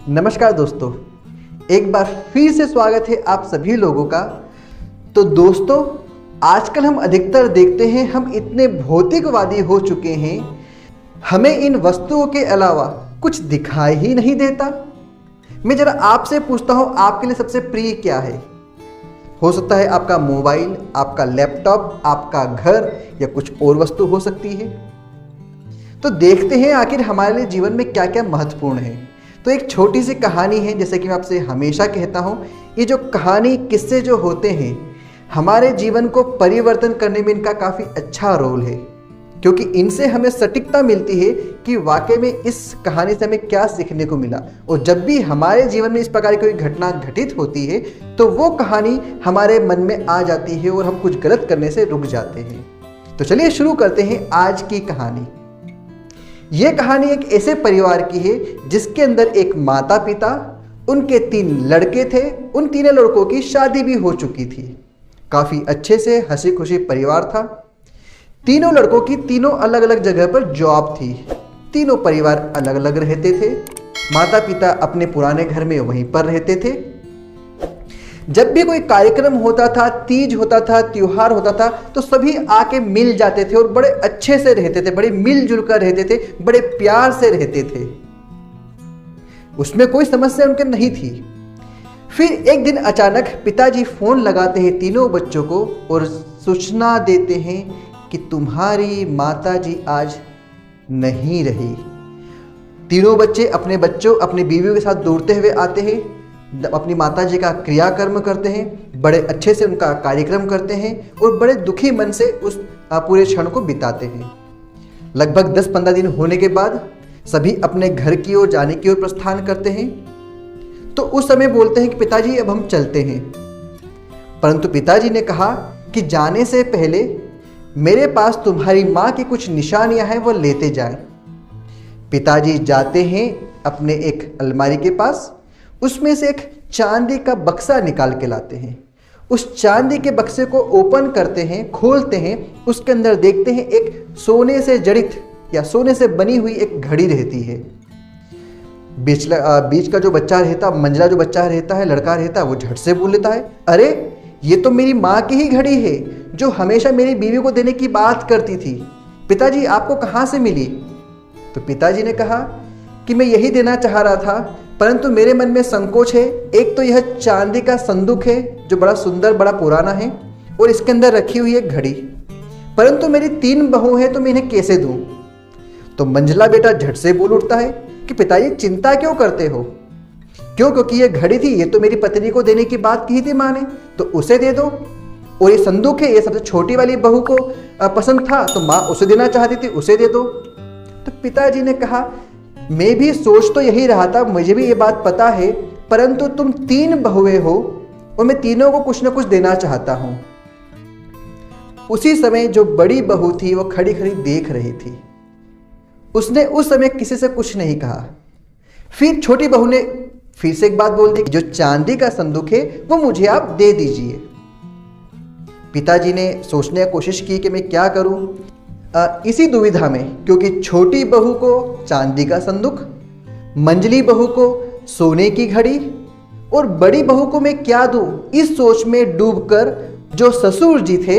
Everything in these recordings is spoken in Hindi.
नमस्कार दोस्तों, एक बार फिर से स्वागत है आप सभी लोगों का। तो दोस्तों, आजकल हम अधिकतर देखते हैं हम इतने भौतिकवादी हो चुके हैं, हमें इन वस्तुओं के अलावा कुछ दिखाई ही नहीं देता। मैं जरा आपसे पूछता हूँ, आपके लिए सबसे प्रिय क्या है? हो सकता है आपका मोबाइल, आपका लैपटॉप, आपका घर या कुछ और वस्तु हो सकती है। तो देखते हैं आखिर हमारे लिए जीवन में क्या क्या महत्वपूर्ण है। तो एक छोटी सी कहानी है, जैसे कि मैं आपसे हमेशा कहता हूँ, ये जो कहानी किस्से जो होते हैं हमारे जीवन को परिवर्तन करने में इनका काफ़ी अच्छा रोल है, क्योंकि इनसे हमें सटीकता मिलती है कि वाकई में इस कहानी से हमें क्या सीखने को मिला। और जब भी हमारे जीवन में इस प्रकार की कोई घटना घटित होती है तो वो कहानी हमारे मन में आ जाती है और हम कुछ गलत करने से रुक जाते हैं। तो चलिए शुरू करते हैं आज की कहानी। ये कहानी एक ऐसे परिवार की है जिसके अंदर एक माता पिता, उनके 3 लड़के थे। उन तीनों लड़कों की शादी भी हो चुकी थी। काफ़ी अच्छे से हंसी खुशी परिवार था। तीनों लड़कों की तीनों अलग अलग जगह पर जॉब थी। तीनों परिवार अलग अलग रहते थे। माता पिता अपने पुराने घर में वहीं पर रहते थे। जब भी कोई कार्यक्रम होता था, तीज होता था, त्योहार होता था, तो सभी आके मिल जाते थे और बड़े अच्छे से रहते थे, बड़े मिलजुल कर रहते थे, बड़े प्यार से रहते थे। उसमें कोई समस्या उनके नहीं थी। फिर एक दिन अचानक पिताजी फोन लगाते हैं तीनों बच्चों को और सूचना देते हैं कि तुम्हारी माताजी आज नहीं रही। तीनों बच्चे अपने बीवियों के साथ दौड़ते हुए आते हैं, अपनी माताजी का क्रियाकर्म करते हैं, बड़े अच्छे से उनका कार्यक्रम करते हैं और बड़े दुखी मन से उस पूरे क्षण को बिताते हैं। लगभग 10-15 दिन होने के बाद सभी अपने घर की ओर जाने की ओर प्रस्थान करते हैं। तो उस समय बोलते हैं कि पिताजी अब हम चलते हैं। परंतु पिताजी ने कहा कि जाने से पहले मेरे पास तुम्हारी माँ की कुछ निशानियां हैं, वो लेते जाएं। पिताजी जाते हैं अपने एक अलमारी के पास, उसमें से एक चांदी का बक्सा निकाल के लाते हैं। उस चांदी के बक्से को ओपन करते हैं, खोलते हैं। उसके अंदर देखते हैं एक सोने से जड़ित या सोने से बनी हुई एक घड़ी रहती है। बीच का जो बच्चा रहता, मंझला जो बच्चा रहता है, लड़का रहता है, वो झट से बोल लेता है, अरे ये तो मेरी माँ की ही घड़ी है जो हमेशा मेरी बीवी को देने की बात करती थी। पिताजी आपको कहाँ से मिली? तो पिताजी ने कहा कि मैं यही देना चाह रहा था, परंतु मेरे मन में संकोच है। एक तो यह चांदी का संदूक है जो बड़ा सुंदर, बड़ा पुराना है, और इसके अंदर रखी हुई एक घड़ी, परंतु मेरी 3 बहू हैं, तो मैं इन्हें कैसे दूं? तो मंझला बेटा झट से बोल उठता है कि पिताजी चिंता क्यों करते हो? क्यों? क्योंकि ये घड़ी थी, ये तो मेरी पत्नी को देने की बात की थी माँ ने, तो उसे दे दो। और ये संदूक है, ये सबसे छोटी वाली बहू को पसंद था, तो माँ उसे देना चाहती थी, उसे दे दो। तो पिताजी ने कहा, मैं भी सोच तो यही रहा था, मुझे भी ये बात पता है, परंतु तुम 3 बहुएं हो और मैं तीनों को कुछ न कुछ देना चाहता हूं। उसी समय जो बड़ी बहू थी वो खड़ी खड़ी देख रही थी। उसने उस समय किसी से कुछ नहीं कहा। फिर छोटी बहू ने फिर से एक बात बोल दी, जो चांदी का संदूक है वो मुझे आप दे दीजिए। पिताजी ने सोचने की कोशिश की कि मैं क्या करूं। इसी दुविधा में, क्योंकि छोटी बहू को चांदी का संदूक, मंझली बहू को सोने की घड़ी और बड़ी बहू को मैं क्या दूं, इस सोच में डूबकर जो ससुर जी थे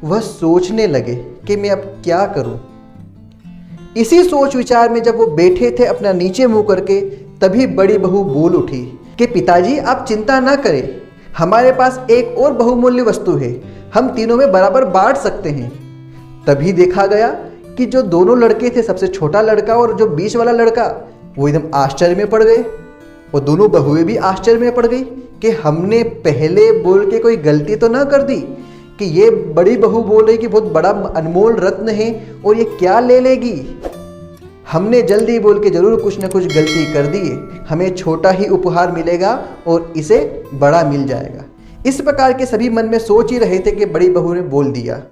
वह सोचने लगे कि मैं अब क्या करूं। इसी सोच विचार में जब वो बैठे थे अपना नीचे मुंह करके, तभी बड़ी बहू बोल उठी कि पिताजी आप चिंता ना करें, हमारे पास एक और बहुमूल्य वस्तु है, हम तीनों में बराबर बांट सकते हैं। तभी देखा गया कि जो दोनों लड़के थे, सबसे छोटा लड़का और जो बीच वाला लड़का, वो एकदम आश्चर्य में पड़ गए। और दोनों बहुएं भी आश्चर्य में पड़ गई कि हमने पहले बोल के कोई गलती तो ना कर दी कि ये बड़ी बहू बोल रही कि बहुत बड़ा अनमोल रत्न है और ये क्या ले लेगी। हमने जल्दी बोल के जरूर कुछ ना कुछ गलती कर दी है, हमें छोटा ही उपहार मिलेगा और इसे बड़ा मिल जाएगा। इस प्रकार के सभी मन में सोच ही रहे थे कि बड़ी बहू ने बोल दिया,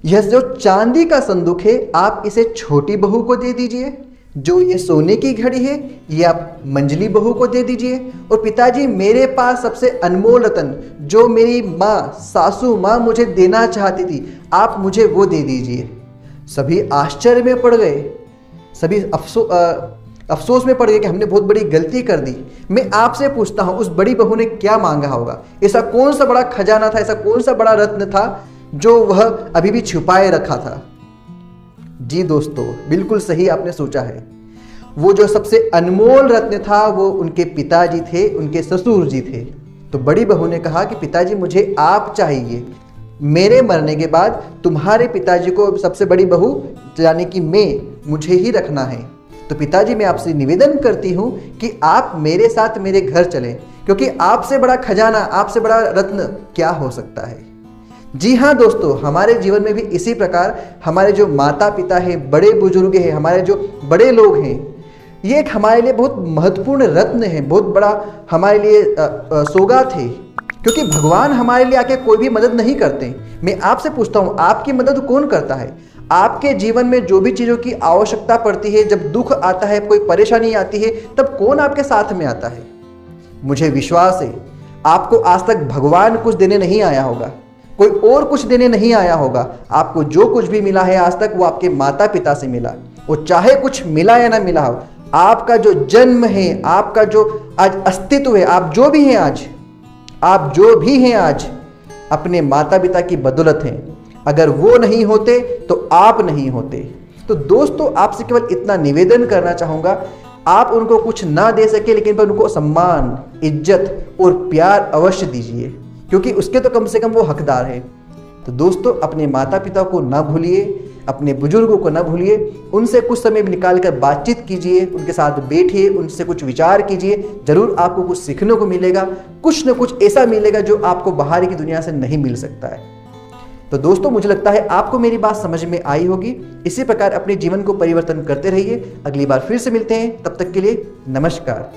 यह जो चांदी का संदूक है आप इसे छोटी बहू को दे दीजिए, जो ये सोने की घड़ी है ये आप मंझली बहू को दे दीजिए, और पिताजी मेरे पास सबसे अनमोल रतन जो मेरी माँ सासू माँ मुझे देना चाहती थी, आप मुझे वो दे दीजिए। सभी आश्चर्य में पड़ गए। सभी अफसोस में पड़ गए कि हमने बहुत बड़ी गलती कर दी। मैं आपसे पूछता हूं, उस बड़ी बहू ने क्या मांगा होगा? ऐसा कौन सा बड़ा खजाना था, ऐसा कौन सा बड़ा रत्न था जो वह अभी भी छुपाए रखा था? जी दोस्तों, बिल्कुल सही आपने सोचा है। वो जो सबसे अनमोल रत्न था वो उनके पिताजी थे, उनके ससुर जी थे। तो बड़ी बहू ने कहा कि पिताजी मुझे आप चाहिए, मेरे मरने के बाद तुम्हारे पिताजी को सबसे बड़ी बहू यानी कि मुझे ही रखना है। तो पिताजी मैं आपसे निवेदन करती हूँ कि आप मेरे साथ मेरे घर चलें, क्योंकि आपसे बड़ा खजाना, आपसे बड़ा रत्न क्या हो सकता है। जी हाँ दोस्तों, हमारे जीवन में भी इसी प्रकार हमारे जो माता पिता हैं, बड़े बुजुर्ग हैं, हमारे जो बड़े लोग हैं, ये एक हमारे लिए बहुत महत्वपूर्ण रत्न है, बहुत बड़ा हमारे लिए सौगात है, क्योंकि भगवान हमारे लिए आके कोई भी मदद नहीं करते। मैं आपसे पूछता हूँ, आपकी मदद कौन करता है? आपके जीवन में जो भी चीज़ों की आवश्यकता पड़ती है, जब दुख आता है, कोई परेशानी आती है, तब कौन आपके साथ में आता है? मुझे विश्वास है आपको आज तक भगवान कुछ देने नहीं आया होगा, कोई और कुछ देने नहीं आया होगा। आपको जो कुछ भी मिला है आज तक वो आपके माता पिता से मिला। वो चाहे कुछ मिला या ना मिला हो, आपका जो जन्म है, आपका जो आज अस्तित्व है, आप जो भी हैं आज अपने माता पिता की बदौलत हैं। अगर वो नहीं होते तो आप नहीं होते। तो दोस्तों, आपसे केवल इतना निवेदन करना चाहूँगा, आप उनको कुछ ना दे सके लेकिन पर उनको सम्मान, इज्जत और प्यार अवश्य दीजिए, क्योंकि उसके तो कम से कम वो हकदार है। तो दोस्तों, अपने माता पिता को ना भूलिए, अपने बुजुर्गों को ना भूलिए, उनसे कुछ समय निकाल कर बातचीत कीजिए, उनके साथ बैठिए, उनसे कुछ विचार कीजिए। जरूर आपको कुछ सीखने को मिलेगा, कुछ न कुछ ऐसा मिलेगा जो आपको बाहर की दुनिया से नहीं मिल सकता है। तो दोस्तों, मुझे लगता है आपको मेरी बात समझ में आई होगी। इसी प्रकार अपने जीवन को परिवर्तन करते रहिए। अगली बार फिर से मिलते हैं, तब तक के लिए नमस्कार।